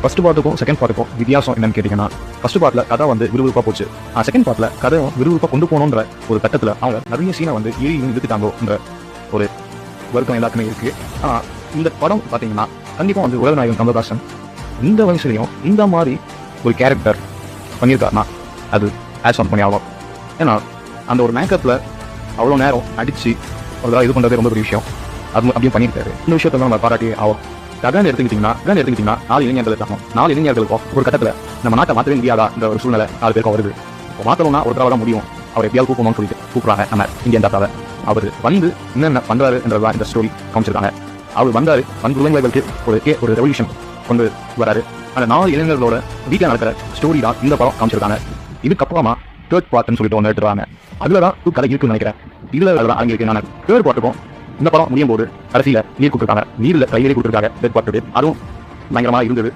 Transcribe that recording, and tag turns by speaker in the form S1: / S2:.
S1: First பார்ட்டுக்கும் second பார்ட்டுக்கும் வித்தியாசம் என்னன்னு கேட்டிங்கன்னா, ஃபர்ஸ்ட் பார்ட்டில் கதை வந்து விறுவிறுப்பாக போச்சு. செகண்ட் பார்ட்டில் கதை விறுவிறுப்பாக கொண்டு போகணுன்ற ஒரு கட்டத்தில் அவங்க நிறைய சீனை வந்து இழுத்துட்டாங்கன்ற ஒரு வருத்தம் எல்லாருக்குமே இருக்குது. ஆனால் இந்த படம் பார்த்தீங்கன்னா கண்டிப்பாக வந்து உலகநாயகன் கமலஹாசன் இந்த வயசுலையும் இந்த மாதிரி ஒரு கேரக்டர் பண்ணியிருக்காருன்னா அது ஆட்ஸ் ஆன் பண்ணி ஆகும். ஏன்னா அந்த ஒரு மேக்கப்பில் அவ்வளோ நேரம் அடித்து அவ்வளோ இது பண்ணுறதே ரொம்ப பெரிய விஷயம். அது அப்படியும் பண்ணியிருக்காரு. இந்த விஷயத்தை நம்ம பாராட்டி ஆகும். கடன் எடுத்துக்கிட்டிங்கன்னா 4 இளைஞர்கள் இருக்காங்க. 4 இளைஞர்களுக்கும் ஒரு கட்டத்தில் நம்ம நாட்டை மாற்றவே முடியாதா இந்த ஒரு சூழ்நிலை 4 பேருக்கும் வருது. இப்போ மாற்றணும்னா ஒரு தடவை தான் முடியும். அவர் எப்படியாவது கூப்பிடணும்னு சொல்லிட்டு கூப்பிட்றாங்க நம்ம இந்தியன் தாத்தாவை. அவர் வந்து என்னென்ன பண்ணுறாரு என்றதான் இந்த ஸ்டோரி காமிச்சிருக்காங்க. அவர் வந்தார், வந்து இளைஞர்களுக்கு ஒரு ரெவல்யூஷன் கொண்டு வராரு. அந்த 4 இளைஞர்களோட வீட்டில் நடக்கிற ஸ்டோரி தான் இந்த படம் காமிச்சிருக்காங்க. இதுக்கப்புறமா தேர்ட் பார்ட்னு சொல்லிட்டு ஒன்று எடுத்துருவாங்க. அதில் தான் கதை இருக்குன்னு நினைக்கிறேன். இதில் அதெல்லாம் அடங்கியிருக்கு. நான் தேர்ட் பார்ட்டுக்கும் இந்த படம் முடியும் போது கடைசியில் நீர் கொடுத்துருக்காங்க. நீரில் கையிலே கொடுத்துருக்காங்க தேர்ட் பார்ட்டு. அதுவும் பயங்கரமாக இருந்தது.